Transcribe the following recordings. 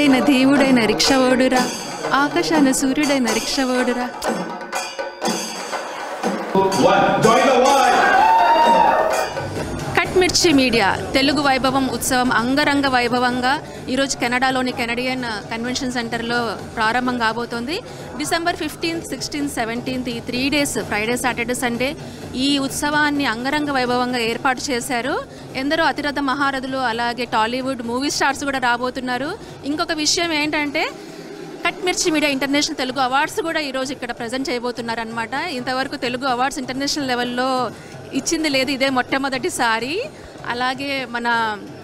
అడ్డైన దేవుడైన రిక్షవోడురా, ఆకాశాన సూర్యుడైన రిక్షవోడురా. Cut Mirchi media Telugu వైభవం ఉత్సవం అంగరంగ వైభవంగా ఈరోజు కెనడాలోని కెనడియన్ కన్వెన్షన్ సెంటర్లో ప్రారంభం కాబోతోంది. డిసెంబర్ 15th, 16th, 17th ఈ 3 days ఫ్రైడే, సాటర్డే, సండే ఈ ఉత్సవాన్ని అంగరంగ వైభవంగా ఏర్పాటు చేశారు. ఎందరో అతిరథ మహారథులు అలాగే టాలీవుడ్ మూవీ స్టార్స్ కూడా రాబోతున్నారు. ఇంకొక విషయం ఏంటంటే cut Mirchi media international Telugu awards కూడా ఈరోజు ఇక్కడ ప్రజెంట్ చేయబోతున్నారు అనమాట. ఇంతవరకు తెలుగు అవార్డ్స్ ఇంటర్నేషనల్ లెవెల్లో ఇచ్చింది లేదు, ఇదే మొట్టమొదటిసారి. అలాగే మన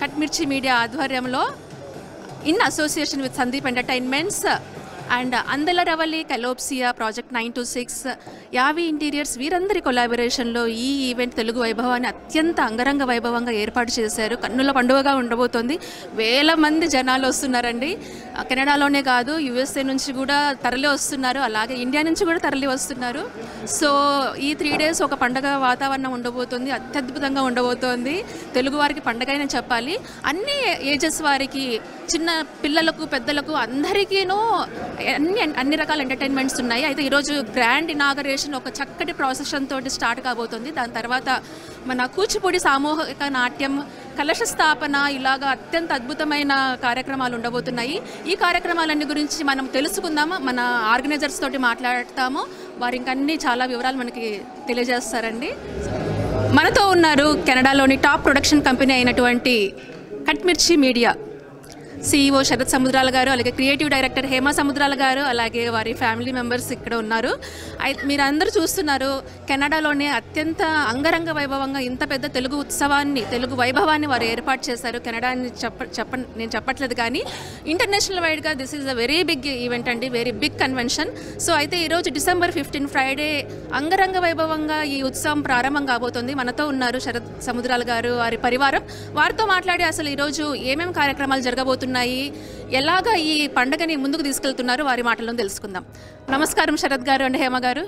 కట్ మిర్చి మీడియా ఆధ్వర్యంలో in association with Sandeep entertainments and అందెలరవల్లి కెలోప్సియా ప్రాజెక్ట్ 926 యావి ఇంటీరియర్స్ వీరందరి కొలాబరేషన్లో ఈ ఈవెంట్ తెలుగు వైభవాన్ని అత్యంత అంగరంగ వైభవంగా ఏర్పాటు చేశారు. కన్నుల పండుగగా ఉండబోతోంది. వేల మంది జనాలు వస్తున్నారండి. కెనడాలోనే కాదు, యుఎస్ఏ నుంచి కూడా తరలి వస్తున్నారు, అలాగే ఇండియా నుంచి కూడా తరలి వస్తున్నారు. సో ఈ 3 days ఒక పండుగ వాతావరణం ఉండబోతుంది, అత్యద్భుతంగా ఉండబోతోంది. తెలుగు వారికి పండుగనే చెప్పాలి. అన్ని ఏజెస్ వారికి, చిన్న పిల్లలకు, పెద్దలకు అందరికీనూ అన్ని రకాల ఎంటర్టైన్మెంట్స్ ఉన్నాయి. అయితే ఈరోజు గ్రాండ్ ఇనాగరేషన్ ఒక చక్కటి ప్రాసెషన్ తోటి స్టార్ట్ కాబోతుంది. దాని తర్వాత మన కూచిపూడి సామూహిక నాట్యం, కలశ స్థాపన, ఇలాగా అత్యంత అద్భుతమైన కార్యక్రమాలు ఉండబోతున్నాయి. ఈ కార్యక్రమాలన్నీ గురించి మనం తెలుసుకుందాము. మన ఆర్గనైజర్స్ తోటి మాట్లాడతాము. వారు ఇంకన్నీ చాలా వివరాలు మనకి తెలియజేస్తారండి. మనతో ఉన్నారు కెనడాలోని టాప్ ప్రొడక్షన్ కంపెనీ అయినటువంటి cut Mirchi media CEO Sarath సముద్రాల గారు, అలాగే క్రియేటివ్ డైరెక్టర్ హేమ సముద్రాల గారు, అలాగే వారి ఫ్యామిలీ మెంబర్స్ ఇక్కడ ఉన్నారు. మీరు అందరూ చూస్తున్నారు, కెనడాలోనే అత్యంత అంగరంగ వైభవంగా ఇంత పెద్ద తెలుగు ఉత్సవాన్ని, తెలుగు వైభవాన్ని వారు ఏర్పాటు చేశారు. కెనడా అని నేను చెప్పట్లేదు, కానీ ఇంటర్నేషనల్ వైడ్గా this is a very big event అండి, వెరీ బిగ్ కన్వెన్షన్. సో అయితే ఈరోజు డిసెంబర్ 15 ఫ్రైడే అంగరంగ వైభవంగా ఈ ఉత్సవం ప్రారంభం కాబోతుంది. మనతో ఉన్నారు శరత్ సముద్రాల గారు, వారి పరివారం. వారితో మాట్లాడి అసలు ఈరోజు ఏమేమి కార్యక్రమాలు జరగబోతున్నాయి, ఎలాగా ఈ పండుగని ముందుకు తీసుకెళ్తున్నారు, వారి మాటల్లో తెలుసుకుందాం. నమస్కారం శరత్ గారు అండ్ హేమ గారు.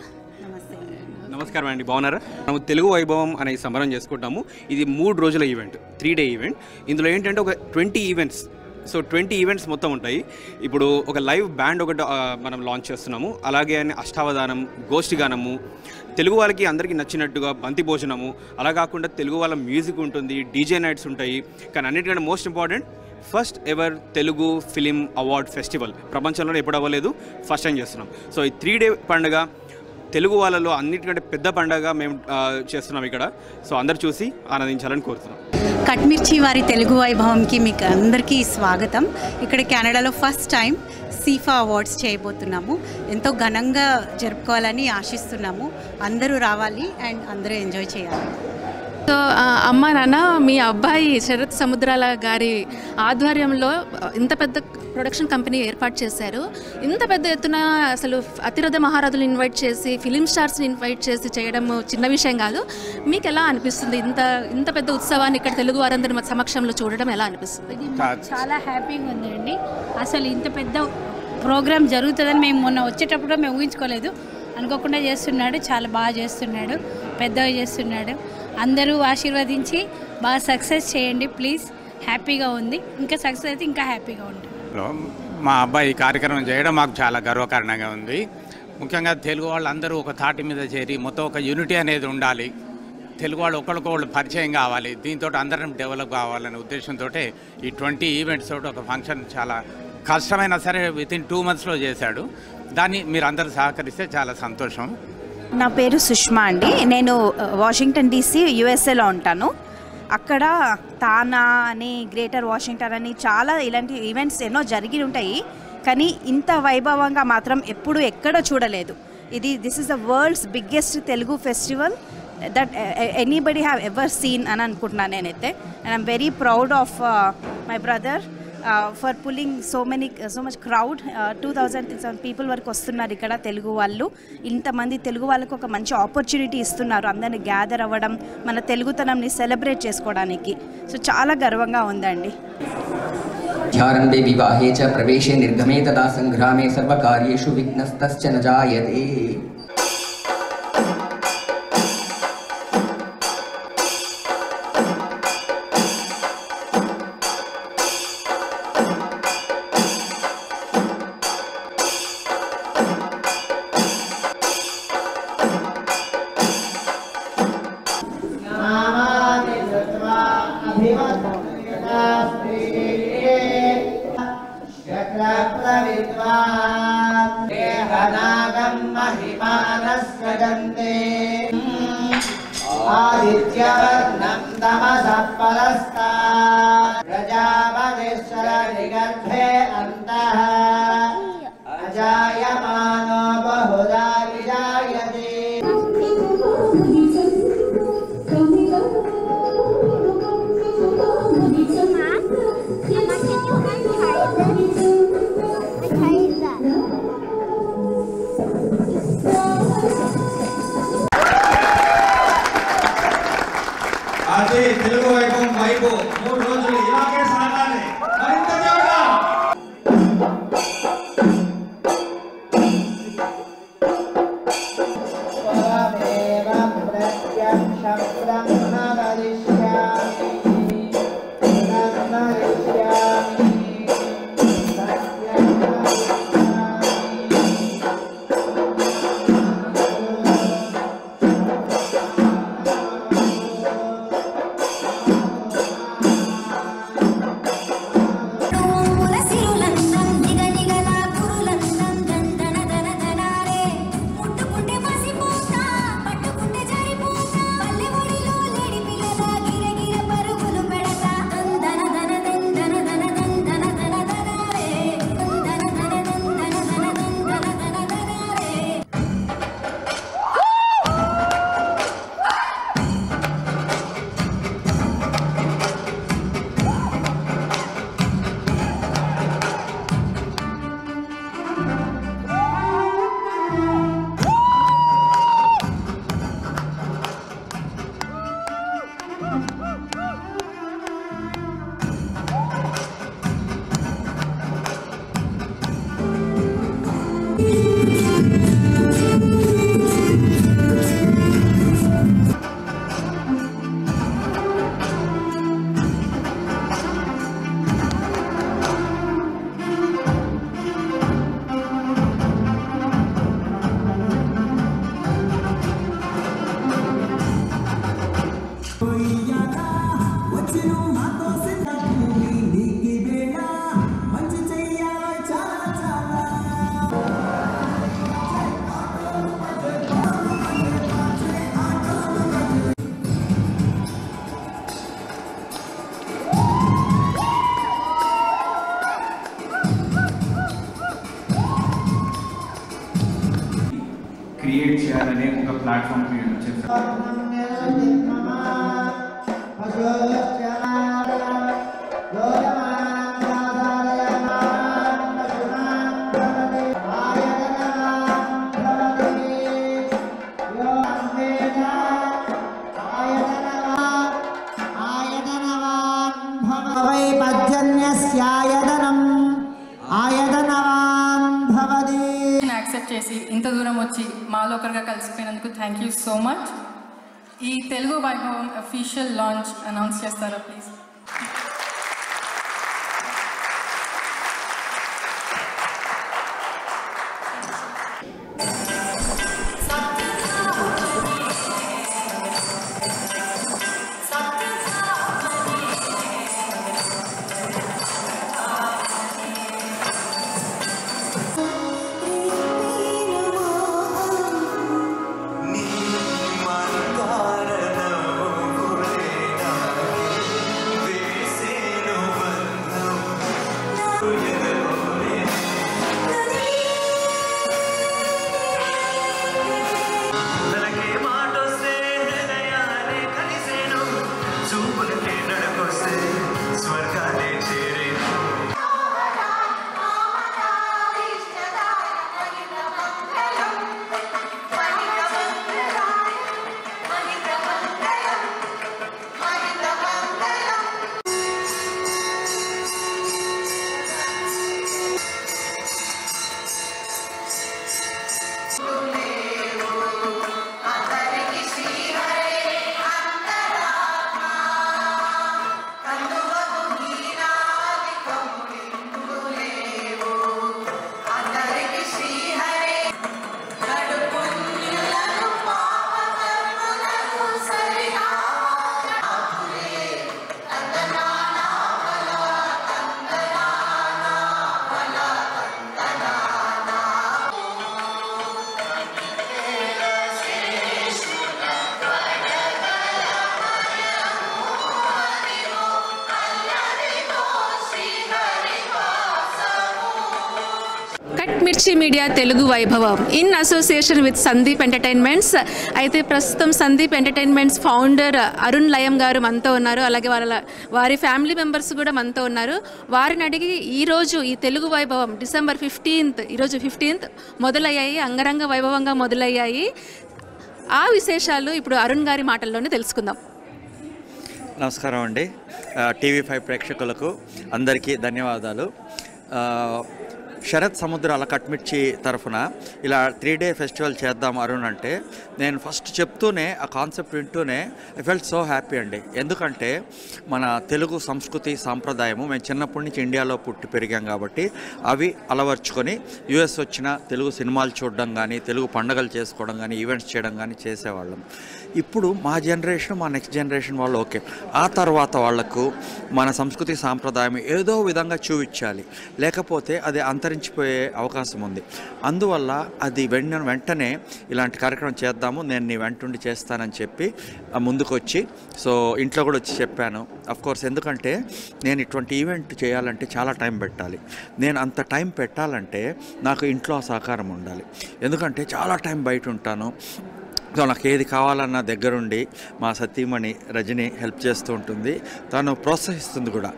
నమస్కారం అండి, బాగున్నారా? మనం తెలుగు వైభవం అనే సంబరం చేసుకుంటాము. ఇది 3 రోజుల ఈవెంట్, 3 day ఈవెంట్. ఇందులో ఏంటంటే ఒక 20 ఈవెంట్స్, సో 20 ఈవెంట్స్ మొత్తం ఉంటాయి. ఇప్పుడు ఒక లైవ్ బ్యాండ్ ఒకటి మనం లాంచ్ చేస్తున్నాము. అలాగే అష్టావధానం, గోష్ఠిగానము, తెలుగు వాళ్ళకి అందరికీ నచ్చినట్టుగా బంతి భోజనము, అలా కాకుండా తెలుగు వాళ్ళ మ్యూజిక్ ఉంటుంది, డీజే నైట్స్ ఉంటాయి. కానీ అన్నిటికంటే most important first ever Telugu film award festival. ప్రపంచంలోనే ఎప్పుడు అవ్వలేదు, ఫస్ట్ టైం చేస్తున్నాం. సో ఈ 3 day పండుగ తెలుగు వాళ్ళలో అన్నిటికంటే పెద్ద పండుగ మేము చేస్తున్నాం ఇక్కడ. సో అందరు చూసి ఆనందించాలని కోరుతున్నాం. కట్ మిర్చి వారి తెలుగు వైభవంకి మీకు అందరికీ స్వాగతం. ఇక్కడ కెనడాలో ఫస్ట్ టైం సీఫా అవార్డ్స్ చేయబోతున్నాము. ఎంతో ఘనంగా జరుపుకోవాలని ఆశిస్తున్నాము. అందరూ రావాలి అండ్ అందరూ ఎంజాయ్ చేయాలి. సో అమ్మ నాన్న, మీ అబ్బాయి శరత్ సముద్రాల గారి ఆధ్వర్యంలో ఇంత పెద్ద ప్రొడక్షన్ కంపెనీ ఏర్పాటు చేశారు. ఇంత పెద్ద ఎత్తున అసలు అతిరథ మహారథులు ఇన్వైట్ చేసి, ఫిలిం స్టార్స్ని ఇన్వైట్ చేసి చేయడం చిన్న విషయం కాదు. మీకు ఎలా అనిపిస్తుంది ఇంత పెద్ద ఉత్సవాన్ని ఇక్కడ తెలుగు వారందరి సమక్షంలో చూడడం ఎలా అనిపిస్తుంది? చాలా హ్యాపీగా ఉందండి. అసలు ఇంత పెద్ద ప్రోగ్రామ్ జరుగుతుందని మేము మొన్న వచ్చేటప్పుడు మేము ఊహించుకోలేదు. అనుకోకుండా చేస్తున్నాడు, చాలా బాగా చేస్తున్నాడు, పెద్దగా చేస్తున్నాడు. అందరూ ఆశీర్వదించి బాగా సక్సెస్ చేయండి ప్లీజ్. హ్యాపీగా ఉంది, ఇంకా సక్సెస్ అయితే ఇంకా హ్యాపీగా ఉంటుంది. మా అబ్బాయి కార్యక్రమం చేయడం మాకు చాలా గర్వకారణంగా ఉంది. ముఖ్యంగా తెలుగు వాళ్ళందరూ ఒక తాటి మీద చేరి మొత్తం ఒక యూనిటీ అనేది ఉండాలి. తెలుగు వాళ్ళు ఒకరికొకళ్ళు పరిచయం కావాలి. దీంతో అందరం డెవలప్ కావాలనే ఉద్దేశంతో ఈ 20 ఈవెంట్స్ తోటి ఒక ఫంక్షన్ చాలా కష్టమైనా సరే వితిన్ 2 monthsలో చేశాడు. దాన్ని మీరు అందరూ సహకరిస్తే చాలా సంతోషం. నా పేరు సుష్మా అండి. నేను వాషింగ్టన్ DC యుఎస్ఏలో ఉంటాను. అక్కడ తానా అని, గ్రేటర్ వాషింగ్టన్ అని చాలా ఇలాంటి ఈవెంట్స్ ఎన్నో జరిగి ఉంటాయి. కానీ ఇంత వైభవంగా మాత్రం ఎప్పుడు ఎక్కడో చూడలేదు. This is the world's biggest Telugu festival that anybody have ever seen అని అనుకుంటున్నాను నేనైతే. And I'm very proud of my brother for pulling so much crowd. 2000 people వరకు వస్తున్నారు ఇక్కడ తెలుగు వాళ్ళు. ఇంతమంది తెలుగు వాళ్ళకు ఒక మంచి ఆపర్చునిటీ ఇస్తున్నారు అందరిని గ్యాదర్ అవ్వడం, మన తెలుగుతనంని సెలబ్రేట్ చేసుకోవడానికి. సో చాలా గర్వంగా ఉందండి. ధ్యారంభే వివాహే చ ప్రవేశే నిర్గమే తదా సంగ్రామే సర్వకార్యేషు విఘ్నస్తశ్చ న జాయతే. आदित्यवर्णं तमसः परस्तात् प्रजापतिश्चर निगर्भे अन्तः अजायमानो बहुधा विजायते అదే తెలుగు వైభవం వైపు 3 రోజులు ఇలాగే సాగాలి మరింత జోరుగా పరమేవ ప్రత్యక్షం బ్రహ్మ వదిష్యామి క్రియేట్ చేయాలనే ఒక ప్లాట్ఫామ్ క్రియేట్ చేశారు. యాక్సెప్ట్ చేసి ఇంత దూరం వచ్చి మాలో ఒకరిగా కలిసిపోయినందుకు థ్యాంక్ యూ సో మచ్. ఈ తెలుగు వైభవం అఫీషియల్ లాంచ్ అనౌన్స్ చేస్తారా ప్లీజ్? కట్మిర్చి మీడియా తెలుగు వైభవం in association with Sandeep entertainments. అయితే ప్రస్తుతం సందీప్ ఎంటర్టైన్మెంట్స్ ఫౌండర్ అరుణ్ లయం గారు మనతో ఉన్నారు. అలాగే వారి ఫ్యామిలీ మెంబర్స్ కూడా మనతో ఉన్నారు. వారిని అడిగి ఈరోజు ఈ తెలుగు వైభవం డిసెంబర్ 15th, ఈరోజు 15th మొదలయ్యాయి, అంగరంగ వైభవంగా మొదలయ్యాయి. ఆ విశేషాలు ఇప్పుడు అరుణ్ గారి మాటల్లోనే తెలుసుకుందాం. నమస్కారం అండి. TV5 ప్రేక్షకులకు అందరికీ ధన్యవాదాలు. శరత్ సముద్రాల కట్మిర్చి తరఫున ఇలా 3 day ఫెస్టివల్ చేద్దాం అరుణ్ అంటే, నేను ఫస్ట్ చెప్తూనే ఆ కాన్సెప్ట్ వింటూనే ఐ ఫెల్ట్ సో హ్యాపీ అండి. ఎందుకంటే మన తెలుగు సంస్కృతి సాంప్రదాయము మేము చిన్నప్పటి నుంచి ఇండియాలో పుట్టి పెరిగాం కాబట్టి అవి అలవర్చుకొని US వచ్చిన తెలుగు సినిమాలు చూడడం కానీ, తెలుగు పండుగలు చేసుకోవడం కానీ, ఈవెంట్స్ చేయడం కానీ చేసేవాళ్ళం. ఇప్పుడు మా జనరేషన్, మా నెక్స్ట్ జనరేషన్ వాళ్ళు ఓకే, ఆ తర్వాత వాళ్లకు మన సంస్కృతి సాంప్రదాయం ఏదో విధంగా చూపించాలి, లేకపోతే అది అంతరించిపోయే అవకాశం ఉంది. అందువల్ల అది వెంటనే ఇలాంటి కార్యక్రమం చేద్దాము, నేను నీ వెంటుండి చేస్తానని చెప్పి ముందుకు వచ్చి, సో ఇంట్లో కూడా వచ్చి చెప్పాను. అఫ్కోర్స్ ఎందుకంటే నేను ఇటువంటి ఈవెంట్ చేయాలంటే చాలా టైం పెట్టాలి. నేను అంత టైం పెట్టాలంటే నాకు ఇంట్లో సహకారం ఉండాలి. ఎందుకంటే చాలా టైం బయట ఉంటాను. సో నాకు ఏది కావాలన్నా దగ్గరుండి మా సతీమణి రజని హెల్ప్ చేస్తూ ఉంటుంది, తను ప్రోత్సహిస్తుంది కూడా.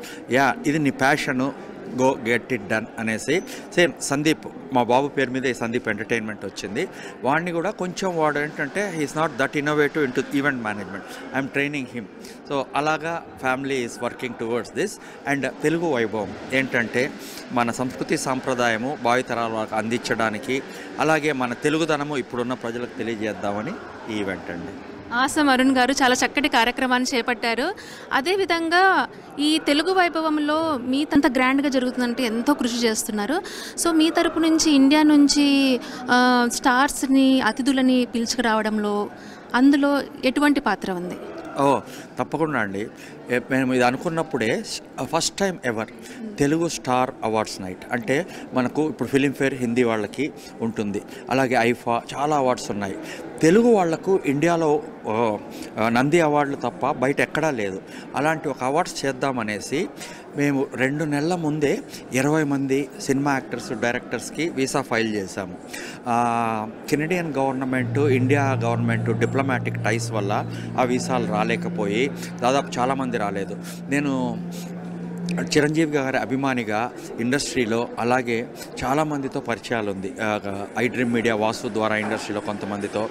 ఇది నీ passion, go get it done అనేసి. సేమ్ సందీప్, మా బాబు పేరు మీద ఈ సందీప్ ఎంటర్టైన్మెంట్ వచ్చింది. వాడిని కూడా కొంచెం వాడు ఏంటంటే he is not that innovative into event management, I'm training him. So అలాగా family is working towards this. And Telugu Vaibhavam ఏంటంటే మన సంస్కృతి సాంప్రదాయము భావితరాల వాళ్ళకి అందించడానికి, అలాగే మన తెలుగుదనము ఇప్పుడున్న ప్రజలకు తెలియజేద్దామని ఈ ఈవెంట్ అండి. ఆసం అరుణ్ గారు చాలా చక్కటి కార్యక్రమాన్ని చేపట్టారు. అదేవిధంగా ఈ తెలుగు వైభవంలో మీ అంత గ్రాండ్గా జరుగుతుందంటే ఎంతో కృషి చేస్తున్నారు. సో మీ తరపు నుంచి ఇండియా నుంచి స్టార్స్ని, అతిథులని పిలుచుకురావడంలో అందులో ఎటువంటి పాత్ర ఉంది? తప్పకుండా అండి. మేము ఇది అనుకున్నప్పుడే first time ever Telugu star awards night అంటే మనకు ఇప్పుడు ఫిలింఫేర్ హిందీ వాళ్ళకి ఉంటుంది, అలాగే ఐఫా చాలా అవార్డ్స్ ఉన్నాయి. తెలుగు వాళ్లకు ఇండియాలో నంది అవార్డులు తప్ప బయట ఎక్కడా లేదు. అలాంటి ఒక అవార్డ్స్ చేద్దామనేసి మేము 2 నెలల ముందే 20 మంది సినిమా యాక్టర్స్, డైరెక్టర్స్కి వీసా ఫైల్ చేశాము. Canadian government, India government diplomatic ties వల్ల ఆ వీసాలు రాలేకపోయి దాదాపు చాలామంది రాలేదు. నేను చిరంజీవి గారి అభిమానిగా ఇండస్ట్రీలో అలాగే చాలామందితో పరిచయాలు ఉంది. ఐ డ్రీమ్ మీడియా వాసు ద్వారా ఇండస్ట్రీలో కొంతమందితో,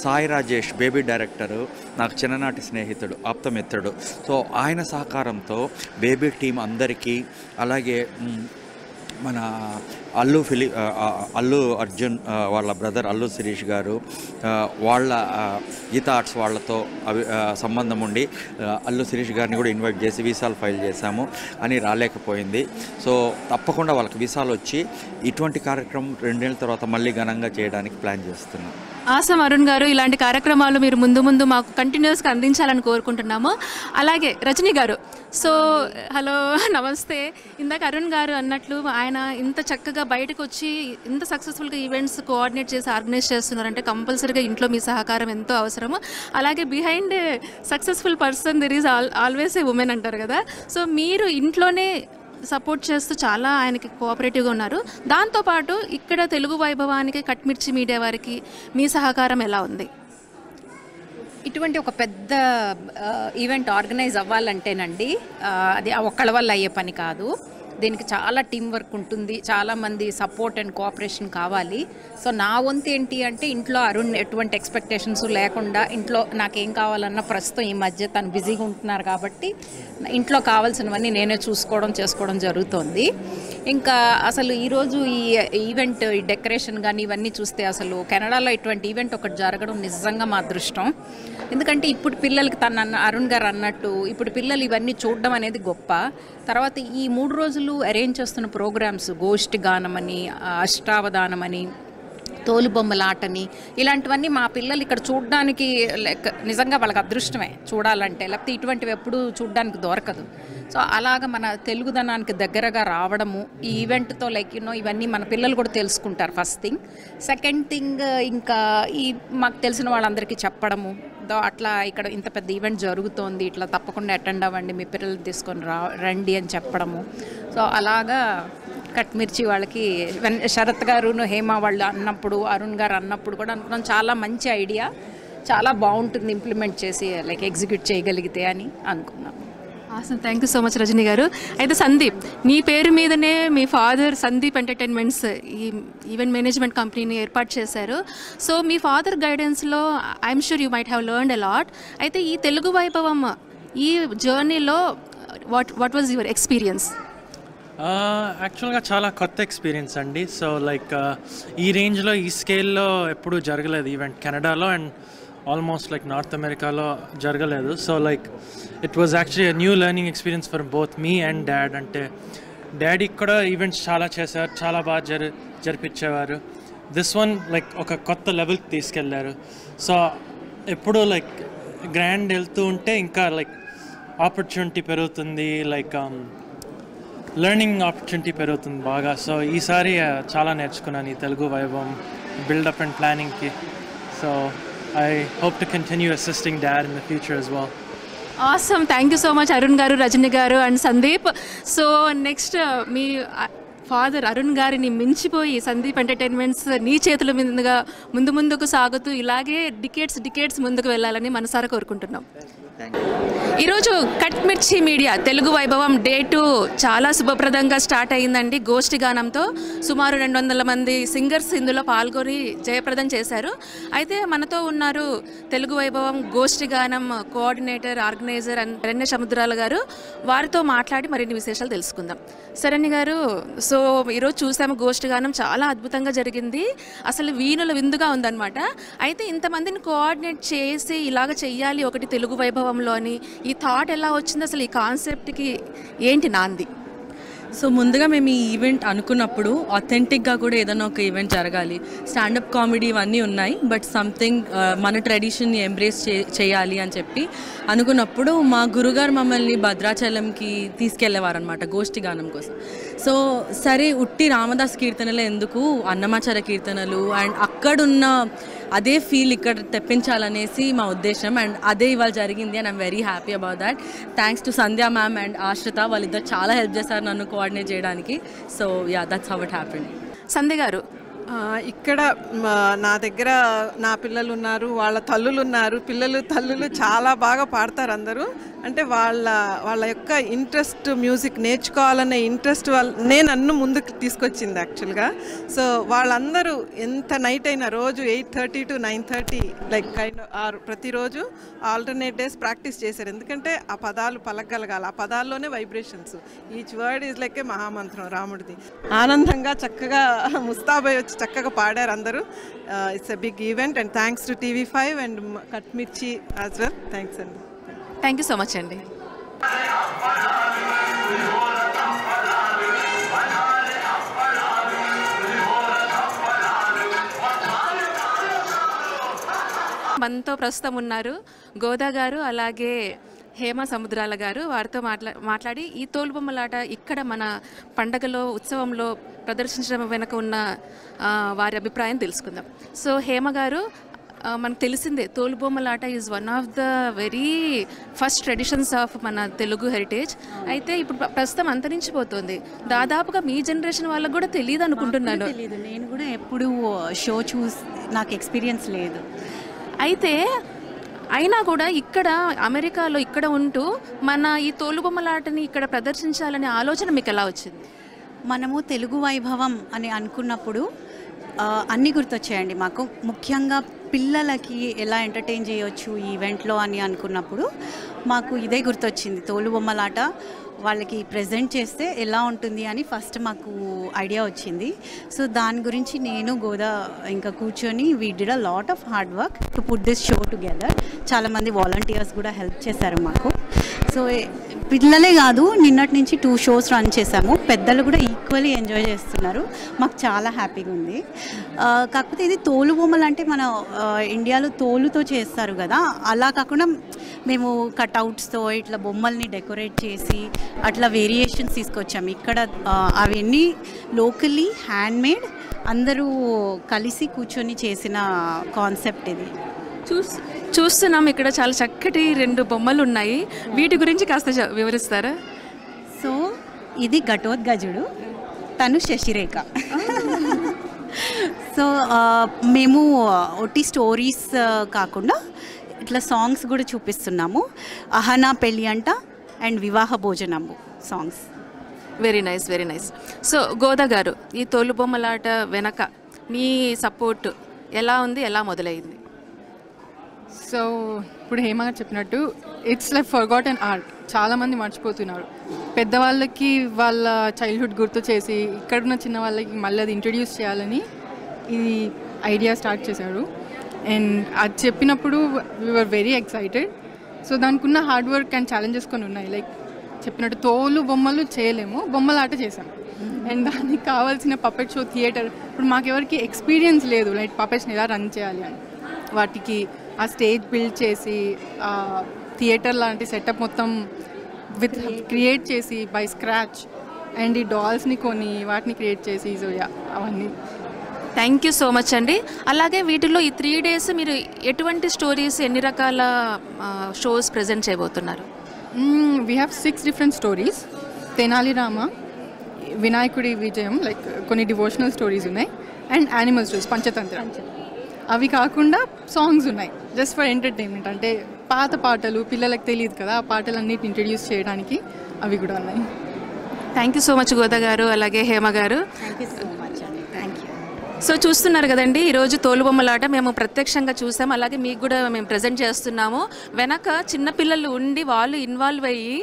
సాయి రాజేష్ బేబీ డైరెక్టరు నాకు చిన్ననాటి స్నేహితుడు, ఆప్తమిత్రుడు. సో ఆయన సహకారంతో బేబీ టీం అందరికీ, అలాగే మన అల్లు అర్జున్ వాళ్ళ బ్రదర్ అల్లు శిరీష్ గారు, వాళ్ళ గీతా ఆర్ట్స్ వాళ్ళతో సంబంధం ఉండి అల్లు శిరీష్ గారిని కూడా ఇన్వైట్ చేసి వీసాలు ఫైల్ చేశాము. అని రాలేకపోయింది. సో తప్పకుండా వాళ్ళకి వీసాలు వచ్చి ఇటువంటి కార్యక్రమం 2 నెలల తర్వాత మళ్ళీ ఘనంగా చేయడానికి ప్లాన్ చేస్తున్నాం. ఆసం అరుణ్ గారు, ఇలాంటి కార్యక్రమాలు మీరు ముందు మాకు కంటిన్యూస్గా అందించాలని కోరుకుంటున్నాము. అలాగే రజనీ గారు, సో హలో, నమస్తే. ఇందాక అరుణ్ గారు అన్నట్లు ఆయన ఇంత చక్కగా బయటకు వచ్చి ఇంత సక్సెస్ఫుల్గా ఈవెంట్స్ కోఆర్డినేట్ చేసి ఆర్గనైజ్ చేస్తున్నారంటే కంపల్సరీగా ఇంట్లో మీ సహకారం ఎంతో అవసరము. అలాగే behind successful person there is always a women అంటారు కదా. సో మీరు ఇంట్లోనే సపోర్ట్ చేస్తూ చాలా ఆయనకి కోఆపరేటివ్గా ఉన్నారు. దాంతోపాటు ఇక్కడ తెలుగు వైభవానికి కట్మిర్చి మీడియా వారికి మీ సహకారం ఎలా ఉంది? ఇటువంటి ఒక పెద్ద ఈవెంట్ ఆర్గనైజ్ అవ్వాలంటేనండి అది ఒక్కళ్ళ వల్ల అయ్యే పని కాదు. దీనికి చాలా టీం వర్క్ ఉంటుంది, చాలామంది సపోర్ట్ అండ్ కోఆపరేషన్ కావాలి. సో నా వంతు ఏంటి అంటే ఇంట్లో అరుణ్ ఎటువంటి ఎక్స్పెక్టేషన్స్ లేకుండా, ఇంట్లో నాకేం కావాలన్నా ప్రస్తుతం ఈ మధ్య తను బిజీగా ఉంటున్నారు కాబట్టి ఇంట్లో కావాల్సినవన్నీ నేనే చేసుకోవడం జరుగుతోంది. ఇంకా అసలు ఈరోజు ఈ ఈవెంట్, ఈ డెకరేషన్ కానీ ఇవన్నీ చూస్తే అసలు కెనడాలో ఇటువంటి ఈవెంట్ ఒకటి జరగడం నిజంగా మా అదృష్టం. ఎందుకంటే ఇప్పుడు పిల్లలకి అరుణ్ గారు అన్నట్టు ఇప్పుడు పిల్లలు ఇవన్నీ చూడడం అనేది గొప్ప. తర్వాత ఈ 3 రోజులు అరేంజ్ చేస్తున్న ప్రోగ్రామ్స్, గోష్ఠి గానమని, అష్టావధానమని, తోలుబొమ్మలాటని, ఇలాంటివన్నీ మా పిల్లలు ఇక్కడ చూడడానికి నిజంగా వాళ్ళకి అదృష్టమే చూడాలంటే, లేకపోతే ఇటువంటివి ఎప్పుడు చూడడానికి దొరకదు. సో అలాగ మన తెలుగుదనానికి దగ్గరగా రావడము ఈ ఈవెంట్తో ఇవన్నీ మన పిల్లలు కూడా తెలుసుకుంటారు. First thing. సెకండ్ థింగ్, ఇంకా ఈ మాకు తెలిసిన వాళ్ళందరికీ చెప్పడము, చేద్దాం, అట్లా ఇక్కడ ఇంత పెద్ద ఈవెంట్ జరుగుతోంది, ఇట్లా తప్పకుండా అటెండ్ అవ్వండి, మీ పిల్లలు తీసుకొని రండి అని చెప్పడము. సో అలాగా కట్మిర్చి వాళ్ళకి శరత్ గారును హేమ వాళ్ళు అన్నప్పుడు, అరుణ్ గారు అన్నప్పుడు కూడా అనుకున్నాం చాలా మంచి ఐడియా, చాలా బాగుంటుంది ఇంప్లిమెంట్ చేసి లైక్ ఎగ్జిక్యూట్ చేయగలిగితే అని అనుకున్నాం. Awesome, thank you so much Rajani గారు. అయితే సందీప్, మీ పేరు మీదనే మీ ఫాదర్ సందీప్ ఎంటర్టైన్మెంట్స్ ఈ ఈవెంట్ మేనేజ్మెంట్ కంపెనీని ఏర్పాటు చేశారు. సో మీ ఫాదర్ గైడెన్స్లో I'm sure you might have learned a lot. అయితే ఈ తెలుగు వైభవం ఈ జర్నీలో వాట్ వాజ్ యువర్ ఎక్స్పీరియన్స్? యాక్చువల్గా చాలా కొత్త ఎక్స్పీరియన్స్ అండి. సో లైక్ ఈ రేంజ్లో ఈ స్కేల్లో ఎప్పుడూ జరగలేదు ఈవెంట్ కెనడాలో, అండ్ ఆల్మోస్ట్ లైక్ నార్త్ అమెరికాలో జరగలేదు. So like it was actually a new learning experience for both me and dad. అంటే డాడీ కూడా ఈవెంట్స్ చాలా చేశారు, చాలా బాగా జరిపించేవారు. దిస్ వన్ లైక్ ఒక కొత్త లెవెల్కి తీసుకెళ్లారు. సో ఎప్పుడు లైక్ గ్రాండ్ వెళ్తూ ఉంటే ఇంకా లైక్ ఆపర్చునిటీ పెరుగుతుంది, లైక్ లెర్నింగ్ ఆపర్చునిటీ పెరుగుతుంది బాగా. సో ఈసారి చాలా నేర్చుకున్నాను ఈ తెలుగు వైభవం బిల్డప్ అండ్ ప్లానింగ్కి. So I hope to continue assisting Dad in the future as well. Awesome. Thank you so much Arun garu, Rajani garu and Sandeep. So next me father Arun గారిని మించిపోయి Sandeep entertainments నీ చేతుల మీదుగా ముందుకు సాగుతూ ఇలాగే డికేట్స్ ముందుకు వెళ్ళాలని మనసారా కోరుకుంటున్నాం. ఈరోజు కట్మిర్చి మీడియా తెలుగు వైభవం డే 2 చాలా శుభప్రదంగా స్టార్ట్ అయ్యిందండి. గోష్ఠి గానంతో సుమారు 200 మంది సింగర్స్ ఇందులో పాల్గొని జయప్రదం చేశారు. అయితే మనతో ఉన్నారు తెలుగు వైభవం గోష్ఠి గానం కోఆర్డినేటర్, ఆర్గనైజర్ శరణ్య సముద్రాల గారు. వారితో మాట్లాడి మరిన్ని విశేషాలు తెలుసుకుందాం. శరణ్య గారు, సో ఈరోజు చూసాము గోష్ఠి గానం చాలా అద్భుతంగా జరిగింది, అసలు వీణుల విందుగా ఉందన్నమాట. అయితే ఇంతమందిని కోఆర్డినేట్ చేసి ఇలాగ చెయ్యాలి ఒకటి తెలుగు వైభవంలో అని ఈ థాట్ ఎలా వచ్చింది, అసలు ఈ కాన్సెప్ట్కి ఏంటి నాంది? సో ముందుగా మేము ఈ ఈవెంట్ అనుకున్నప్పుడు ఆథెంటిక్గా కూడా ఏదైనా ఒక ఈవెంట్ జరగాలి. స్టాండప్ కామెడీ ఇవన్నీ ఉన్నాయి, బట్ సంథింగ్ మన ట్రెడిషన్ని ఎంబ్రేస్ చేయాలి అని చెప్పి అనుకున్నప్పుడు మా గురుగారు మమ్మల్ని భద్రాచలంకి తీసుకెళ్లేవారు అనమాట గోష్ఠి గానం కోసం. సో సరే ఉట్టి రామదాస్ కీర్తనలే ఎందుకు, అన్నమాచార కీర్తనలు అండ్ అక్కడున్న అదే ఫీల్ ఇక్కడ తెప్పించాలనేసి మా ఉద్దేశం. అండ్ అదే ఇవాళ జరిగింది and I'm very happy about that. Thanks to Sandhya ma'am and Ashritha, వాళ్ళిద్దరు చాలా హెల్ప్ చేశారు నన్ను కోఆర్డినేట్ చేయడానికి. So yeah, that's how it happened. Sandhya గారు, ఇక్కడ నా దగ్గర నా పిల్లలు ఉన్నారు, వాళ్ళ తల్లులు ఉన్నారు. తల్లులు చాలా బాగా పాడతారు అందరూ. అంటే వాళ్ళ యొక్క ఇంట్రెస్ట్, మ్యూజిక్ నేర్చుకోవాలనే ఇంట్రెస్ట్ నన్ను ముందుకు తీసుకొచ్చింది యాక్చువల్గా. సో వాళ్ళందరూ ఎంత నైట్ అయినా రోజు 8:30 to 9:30 లైక్ ప్రతిరోజు ఆల్టర్నేట్ డేస్ ప్రాక్టీస్ చేశారు. ఎందుకంటే ఆ పదాలు పలకగలగాలి, ఆ పదాల్లోనే వైబ్రేషన్స్. Each word is like a మహామంత్రం రాముడిది. ఆనందంగా చక్కగా ముస్తాబై వచ్చి చక్కగా పాడారు అందరూ. It's a big event and thanks to TV5 and కట్మిర్చి యాజ్ వెల్. థ్యాంక్స్ అండి. థ్యాంక్ యూ సో మచ్ అండి. మనతో ప్రస్తుతం ఉన్నారు గోదా గారు, అలాగే హేమ సముద్రాల గారు. వారితో మాట్లాడి ఈ తోలుబొమ్మలాట ఇక్కడ మన పండగలో ఉత్సవంలో ప్రదర్శించడం వెనుక ఉన్న వారి అభిప్రాయం తెలుసుకుందాం. సో హేమ గారు, మనకు తెలిసిందే తోలుబొమ్మలాట is one of the very first traditions of మన తెలుగు హెరిటేజ్. అయితే ఇప్పుడు ప్రస్తుతం అంతరించిపోతుంది. దాదాపుగా మీ జనరేషన్ వాళ్ళకు కూడా తెలియదు అనుకుంటున్నాను. తెలియదు, నేను కూడా ఎప్పుడు షో నాకు ఎక్స్పీరియన్స్ లేదు. అయితే అయినా కూడా ఇక్కడ అమెరికాలో ఇక్కడ ఉంటూ మన ఈ తోలుబొమ్మలాటని ఇక్కడ ప్రదర్శించాలనే ఆలోచన మీకు ఎలా వచ్చింది? మనము తెలుగు వైభవం అని అనుకున్నప్పుడు అన్నీ గుర్తొచ్చాయండి మాకు. ముఖ్యంగా పిల్లలకి ఎలా ఎంటర్టైన్ చేయొచ్చు ఈ ఈవెంట్లో అని అనుకున్నప్పుడు మాకు ఇదే గుర్తొచ్చింది. తోలుబొమ్మలాట వాళ్ళకి ప్రజెంట్ చేస్తే ఎలా ఉంటుంది అని ఫస్ట్ మాకు ఐడియా వచ్చింది. సో దాని గురించి నేను గోదా ఇంకా కూర్చొని we did a lot of hard work to put this show together. చాలామంది వాలంటీర్స్ కూడా హెల్ప్ చేశారు మాకు. సో పిల్లలే కాదు, నిన్నటి నుంచి 2 షోస్ రన్ చేశాము. పెద్దలు కూడా ఈక్వల్లీ ఎంజాయ్ చేస్తున్నారు. మాకు చాలా హ్యాపీగా ఉంది. కాకపోతే ఇది తోలుబొమ్మలు అంటే మన ఇండియాలో తోలుతో చేస్తారు కదా, అలా కాకుండా మేము కట్అవుట్స్తో ఇట్లా బొమ్మల్ని డెకరేట్ చేసి అట్లా వేరియేషన్స్ తీసుకొచ్చాము. ఇక్కడ అవన్నీ లోకల్లీ హ్యాండ్మేడ్, అందరూ కలిసి కూర్చొని చేసిన కాన్సెప్ట్ ఇది. చూస్తున్నాం ఇక్కడ చాలా చక్కటి 2 బొమ్మలు ఉన్నాయి. వీటి గురించి కాస్త వివరిస్తారా? సో ఇది ఘటోద్గజుడు, తను శశిరేఖ. సో మేము ఒట్టి స్టోరీస్ కాకుండా ఇట్లా సాంగ్స్ కూడా చూపిస్తున్నాము. అహనా పెళ్ళి అంట అండ్ వివాహ భోజనము songs. Very nice, very nice. So Goda గారు, ఈ తోలుబొమ్మలాట వెనక మీ సపోర్ట్ ఎలా ఉంది, ఎలా మొదలైంది? సో ఇప్పుడు హేమ గారు చెప్పినట్టు ఇట్స్ లైక్ ఫర్గాటెన్ ఆర్ట్. చాలామంది మర్చిపోతున్నారు. పెద్దవాళ్ళకి వాళ్ళ చైల్డ్హుడ్ గుర్తు చేసి ఇక్కడున్న చిన్న వాళ్ళకి మళ్ళీ అది ఇంట్రడ్యూస్ చేయాలని ఇది ఐడియా స్టార్ట్ చేశారు. అండ్ అది చెప్పినప్పుడు వీఆర్ వెరీ ఎక్సైటెడ్. సో దానికి ఉన్న హార్డ్ వర్క్ అండ్ ఛాలెంజెస్ కొన్ని ఉన్నాయి. లైక్ చెప్పినట్టు తోలు బొమ్మలు చేయలేము, బొమ్మలాట చేసాం. అండ్ దానికి కావాల్సిన పపెట్ షో థియేటర్. ఇప్పుడు మాకెవరికి ఎక్స్పీరియన్స్ లేదు లైక్ పపెట్స్ని ఎలా రన్ చేయాలి అని. వాటికి ఆ స్టేజ్ బిల్డ్ చేసి థియేటర్ లాంటి సెటప్ మొత్తం క్రియేట్ చేసి బై స్క్రాచ్ అండ్ ఈ డాల్స్ని కొని వాటిని క్రియేట్ చేసి అవన్నీ. థ్యాంక్ యూ సో మచ్ అండి. అలాగే వీటిలో ఈ 3 days మీరు ఎటువంటి స్టోరీస్, ఎన్ని రకాల షోస్ ప్రజెంట్ చేయబోతున్నారు? We have 6 different stories. Tenali Rama, వినాయకుడి విజయం, లైక్ కొన్ని డివోషనల్ స్టోరీస్ ఉన్నాయి. And animal stories, Panchatantra. అవి కాకుండా సాంగ్స్ ఉన్నాయి జస్ట్ ఫర్ ఎంటర్టైన్మెంట్. అంటే పాత పాటలు పిల్లలకు తెలియదు కదా, ఆ పాటలన్నిటిని ఇంట్రడ్యూస్ చేయడానికి అవి కూడా ఉన్నాయి. థ్యాంక్ యూ సో మచ్ గోదా గారు, అలాగే హేమ గారు. సో చూస్తున్నారు కదండి, ఈరోజు తోలుబొమ్మలాట మేము ప్రత్యక్షంగా చూసాం, అలాగే మీకు కూడా మేము ప్రజెంట్ చేస్తున్నాము. వెనక చిన్నపిల్లలు ఉండి వాళ్ళు ఇన్వాల్వ్ అయ్యి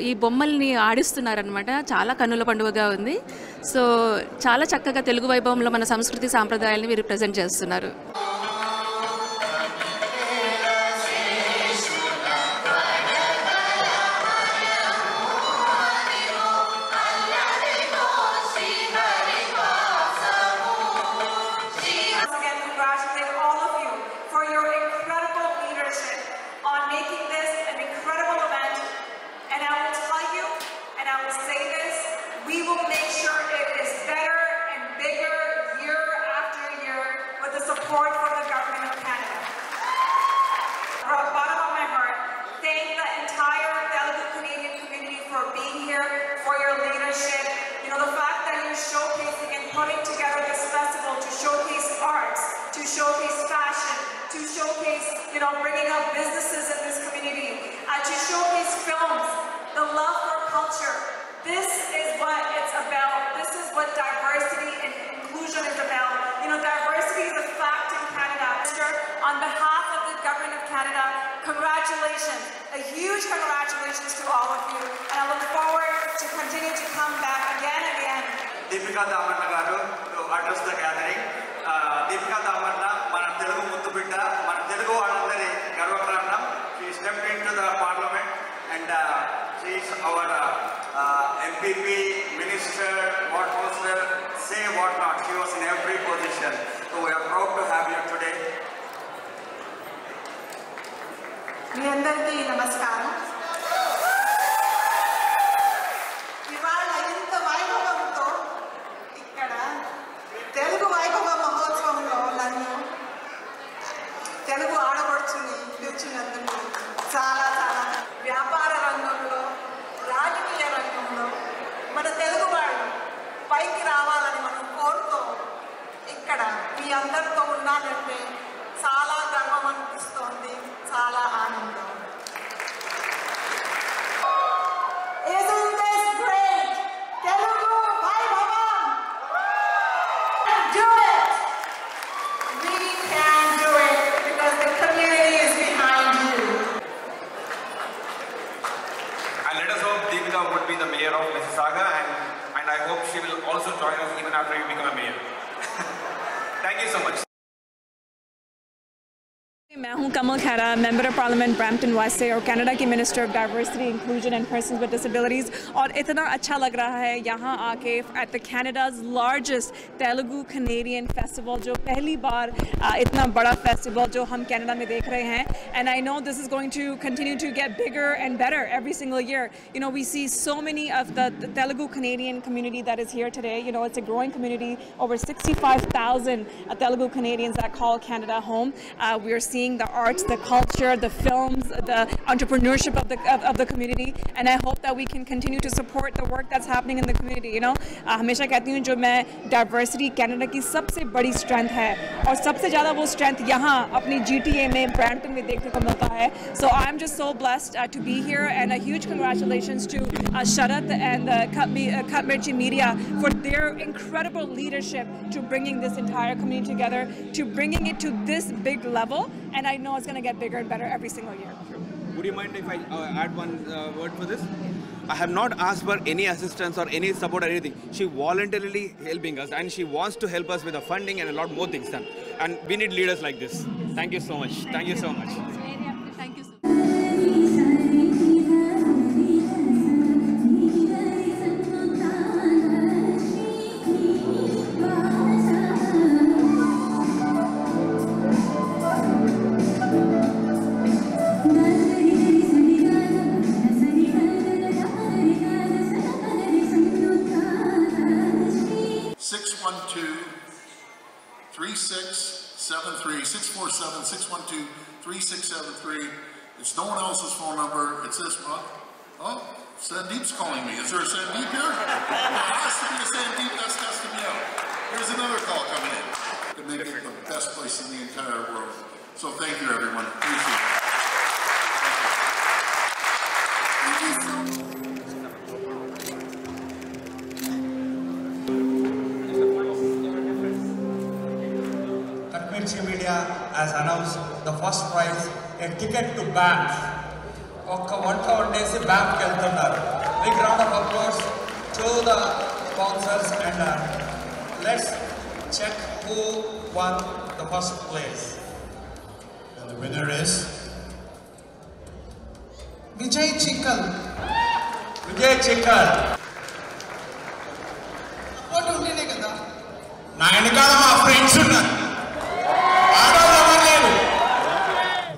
ఈ బొమ్మల్ని ఆడిస్తున్నారనమాట. చాలా కన్నుల పండుగగా ఉంది. సో చాలా చక్కగా తెలుగు వైభవంలో మన సంస్కృతి సాంప్రదాయాలని మీరు ప్రజెంట్ చేస్తున్నారు. Bringing up businesses in this community, to showcase films, the love for culture. This is what it's about. This is what diversity and inclusion is about. Diversity is a fact in Canada. On behalf of the Government of Canada, congratulations, a huge congratulations to all of you, and I look forward to continue to come back again and again. Deepika Damarna garu to address the gathering. Deepika Damarna, mana Telugu muddu bidda, mana Telugu valandaru garvakaranam. She stepped into the parliament and she is our MPP, minister, what was there, say what not. She was in every position. So we are proud to have you today. మీ అందరికీ నమస్కారం. ఇవాళ ఇంత వైభవంతో ఇక్కడ తెలుగు వైభవ మహోత్సవంలో నన్ను తెలుగు ఆడపడుచుని పిలిచినందుకు చాలా చాలా వ్యాపార రంగంలో, రాజకీయ రంగంలో మన తెలుగు వాళ్ళు పైకి రావాలని మనం కోరుతూ ఇక్కడ మీ అందరితో ఉన్నానంటే చాలా గర్వం అనిపిస్తోంది, చాలా ఆనందం. Isn't this great? Telugu Vaibhavam! Do it! We can do it because the community is behind you. And let us hope Deepika would be the mayor of Mississauga, and I hope she will also join us even after you become a mayor. Thank you so much. मैं हूं Kamal Khera, member of parliament Brampton West से और Canada की minister of diversity, inclusion and persons with disabilities. और इतना अच्छा लग रहा है यहाँ आके at the Canada's largest Telugu Canadian festival, जो पहली बार इतना बड़ा फेस्टिवल जो हम कनाडा में देख रहे हैं. And I know this is going to continue to get bigger and better every single year. We see so many of the Telugu Canadian community that is here today. It's a growing community, over 65,000 Telugu Canadians that call Canada home. We are seeing the arts, the culture, the films, the entrepreneurship of the community, and I hope that we can continue to support the work that's happening in the community. You know, हमेशा कहती हूँ जो मैं diversity Canada की सबसे बड़ी strength है और सबसे ज़्यादा वो strength यहाँ अपनी GTA में Brampton में देखने को मिलता है. So I'm just so blessed to be here, and a huge congratulations to Sharat and Cut Mirchi Media for their incredible leadership to bringing this entire community together, to bringing it to this big level, and I know it's going to get bigger and better every single year. Would you mind if I add one word for this? I have not asked for any assistance or any support or anything. She voluntarily helping us, and she wants to help us with the funding and a lot more things done. And we need leaders like this. Thank you so much. Thank you so much. Thank you so much. 612-3673. It's no one else's phone number. It's this one. Oh, Sandeep's calling me. Is there a Sandeep here? There has to be a Sandeep that's testing me out. Here's another call coming in. To make it the best place in the entire world. So thank you, everyone. Appreciate it. Cut Mirchi Media has announced the first prize, a ticket to Banff. ఒక 1 days Banff కి వెళ్తున్నారు. Big round of applause to the sponsors, and let's check who won the first place. And the winner is Vijay Chikkal. Vijay Chikkal. What ఉంటేనే కదా నా వెనకాల మా friends ఉన్నారు.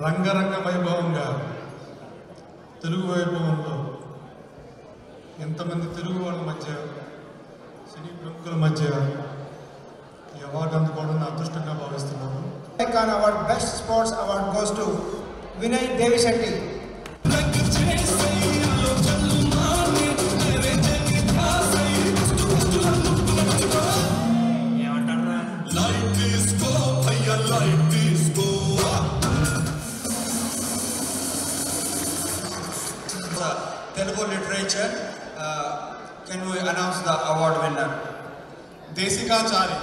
రంగరంగ వైభవంగా తెలుగు వైభవంలో ఎంతమంది తెలుగు వాళ్ళ మధ్య సినీ ప్రముఖుల మధ్య ఈ అవార్డు అందుకోవడం నా అదృష్టంగా భావిస్తున్నాను. Icon award best sports award goes to Vinay Devi Shetty. Telugu literature, can we announce the award winner? Desikachari.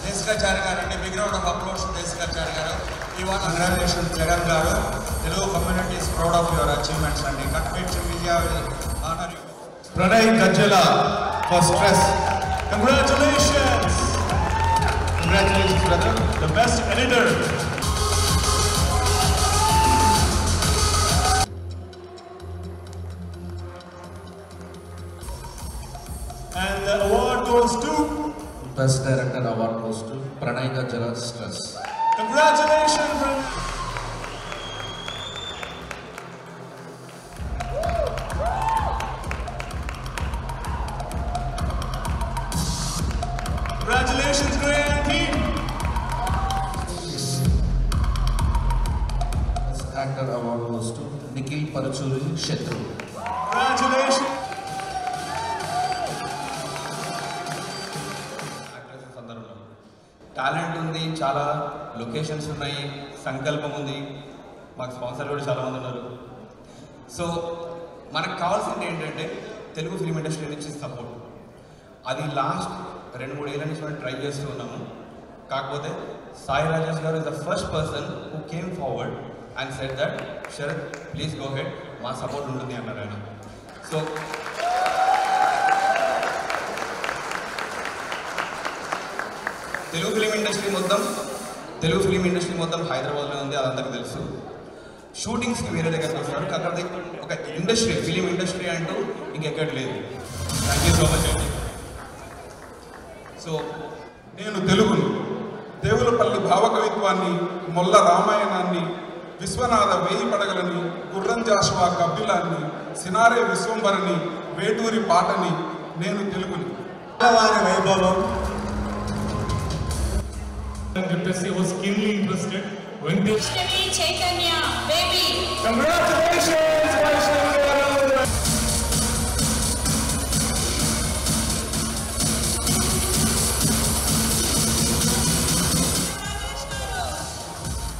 Desikachari garu, big round of applause to Desikachari garu. Congratulations Jagan garu. Telugu community is proud of your achievements, and Cut Mirchi Media will honor you. Pranay Gajjala for Stress. Congratulations! Congratulations, brother. The best editor. And the award goes to Best Director award goes to Pranay Gajjala Stress. Congratulations, Congratulations, Grey team. Best Actor award goes to Nikhil Parachuri Shetru. Congratulations. Talent ఉంది, చాలా locations ఉన్నాయి, సంకల్పం ఉంది, మాకు sponsor కూడా చాలామంది ఉన్నారు. So మనకు కావాల్సింది ఏంటంటే తెలుగు ఫిల్మ్ ఇండస్ట్రీ నుంచి సపోర్ట్. అది లాస్ట్ 2-3 ఏళ్ళ నుంచి మనం ట్రై చేస్తూ ఉన్నాము. కాకపోతే సాయి రాజేష్ గారు is the first person who came forward and said that Sharath please go ahead, మా సపోర్ట్ ఉంటుంది అన్నారు ఆయన. సో తెలుగు ఫిలిం ఇండస్ట్రీ మొత్తం హైదరాబాద్లో ఉంది, అదందరికీ తెలుసు. షూటింగ్స్కి వేరే దగ్గరికి వస్తారు, కాకపోతే ఒక ఇండస్ట్రీ, ఫిలిం ఇండస్ట్రీ అంటూ ఇంకెక్కడ లేదు. థ్యాంక్ యూ సో మచ్ అండి. సో నేను తెలుగుని, దేవులపల్లి భావకవిత్వాన్ని, మొల్ల రామాయణాన్ని, విశ్వనాథ వేయి పడగలని, గుర్రం జాషువా కబ్బిలాన్ని, సినారే విశ్వంబరని, వేటూరి పాటని, నేను తెలుగుని. వారి వైభవం అని చెప్పేసి was keenly interested. Vaishnavi Chaitanya, baby. Congratulations, Vaishnavi garu.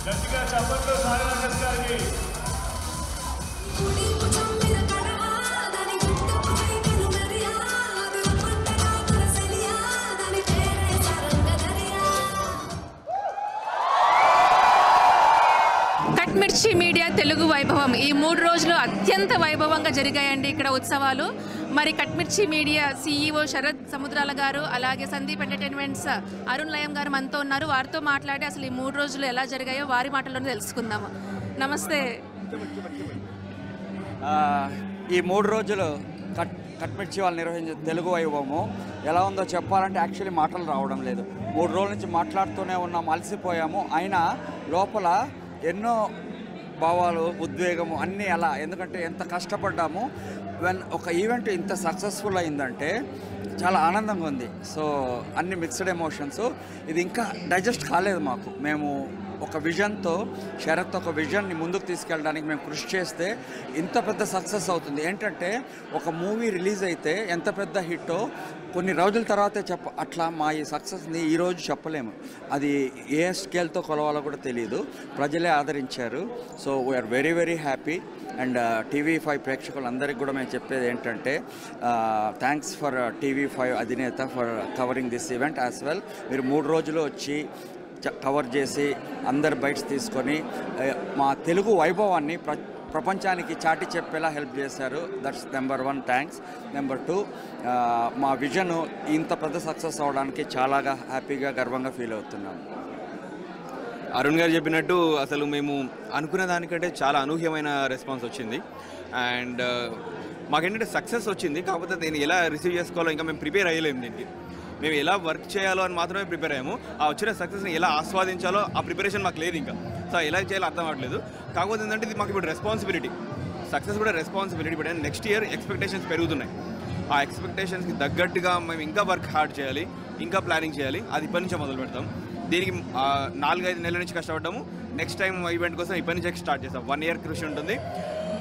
గట్టిగా చప్పట్లు సాగర్ గారికి. కట్మిర్చి మీడియా తెలుగు వైభవం ఈ 3 రోజులు అత్యంత వైభవంగా జరిగాయండి ఇక్కడ ఉత్సవాలు. మరి కట్మిర్చి మీడియా CEO శరత్ సముద్రాల గారు, అలాగే సందీప్ ఎంటర్టైన్మెంట్స్ అరుణ్ లయం గారు మనతో ఉన్నారు. వారితో మాట్లాడి అసలు ఈ 3 రోజులు ఎలా జరిగాయో వారి మాటల్లోనే తెలుసుకుందాము. నమస్తే. ఈ 3 రోజులు కట్మిర్చి వాళ్ళు నిర్వహించే తెలుగు వైభవము ఎలా ఉందో చెప్పాలంటే యాక్చువల్లీ మాటలు రావడం లేదు. 3 రోజుల నుంచి మాట్లాడుతూనే ఉన్నాము, అలసిపోయాము. అయినా లోపల ఎన్నో భావాలు, ఉద్వేగము అన్నీ అలా. ఎందుకంటే ఎంత కష్టపడ్డాము. ఒక ఈవెంట్ ఇంత సక్సెస్ఫుల్ అయిందంటే చాలా ఆనందంగా ఉంది. సో అన్ని మిక్స్డ్ ఎమోషన్స్. ఇది ఇంకా డైజెస్ట్ కాలేదు మాకు. మేము ఒక విజన్తో, శరత్ ఒక విజన్ని ముందుకు తీసుకెళ్ళడానికి మేము కృషి చేస్తే ఇంత పెద్ద సక్సెస్ అవుతుంది. ఏంటంటే ఒక మూవీ రిలీజ్ అయితే ఎంత పెద్ద హిట్టో కొన్ని రోజుల తర్వాతే అట్లా మా ఈ సక్సెస్ని ఈరోజు చెప్పలేము. అది ఏ స్కేల్తో కొలవాలో కూడా తెలియదు. ప్రజలే ఆదరించారు. So we are very very happy. And TV5 ప్రేక్షకులందరికీ కూడా మేము చెప్పేది ఏంటంటే థ్యాంక్స్ ఫర్ TV5 అధినేత for covering this event as well. మీరు 3 రోజులు వచ్చి కవర్ చేసి అందరు బైట్స్ తీసుకొని మా తెలుగు వైభవాన్ని ప్రపంచానికి చాటి చెప్పేలా హెల్ప్ చేశారు. That's number 1 thanks. నెంబర్ 2 మా విజన్ ఇంత పెద్ద సక్సెస్ అవడానికి చాలా హ్యాపీగా, గర్వంగా ఫీల్ అవుతున్నాము. అరుణ్ గారు చెప్పినట్టు అసలు మేము అనుకున్న దానికంటే చాలా అనూహ్యమైన రెస్పాన్స్ వచ్చింది. అండ్ మాకేంటంటే సక్సెస్ వచ్చింది, కాకపోతే దీన్ని ఎలా రిసీవ్ చేసుకోవాలో ఇంకా మేము ప్రిపేర్ అయ్యలేము. దీనికి మేము ఎలా వర్క్ చేయాలో అని మాత్రమే ప్రిపేర్ అయ్యాము. ఆ వచ్చిన సక్సెస్ని ఎలా ఆస్వాదించాలో ఆ ప్రిపరేషన్ మాకు లేదు. ఇంకా సో ఎలా చేయాలో అర్థం అవ్వట్లేదు. కాకపోతే ఏంటంటే ఇది మాకు ఇప్పుడు రెస్పాన్సిబిలిటీ. సక్సెస్ కూడా responsibility. But next year expectations పెరుగుతున్నాయి. ఆ ఎక్స్పెక్టేషన్స్కి తగ్గట్టుగా మేము ఇంకా వర్క్ హార్డ్ చేయాలి, ఇంకా ప్లానింగ్ చేయాలి. అది ఇప్పటి నుంచే మొదలు పెడతాం. దీనికి 4-5 నెలల నుంచి కష్టపడ్డాము. నెక్స్ట్ టైం ఈవెంట్ కోసం ఇప్పటి నుంచి స్టార్ట్ చేస్తాం. 1 year కృషి ఉంటుంది.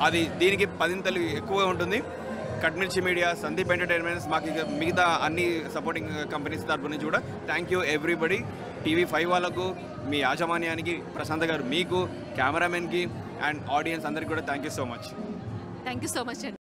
అది దీనికి 10 ఎక్కువగా ఉంటుంది. కట్మిర్చి మీడియా, సందీప్ ఎంటర్టైన్మెంట్స్, మాకు ఇక మిగతా అన్ని సపోర్టింగ్ కంపెనీస్ తరపు నుంచి కూడా థ్యాంక్ యూ ఎవ్రీబడి. TV5 వాళ్ళకు, మీ యాజమాన్యానికి, ప్రశాంత్ గారు మీకు, కెమెరామెన్కి అండ్ ఆడియన్స్ అందరికీ కూడా thank you so much. Thank you so much అండి.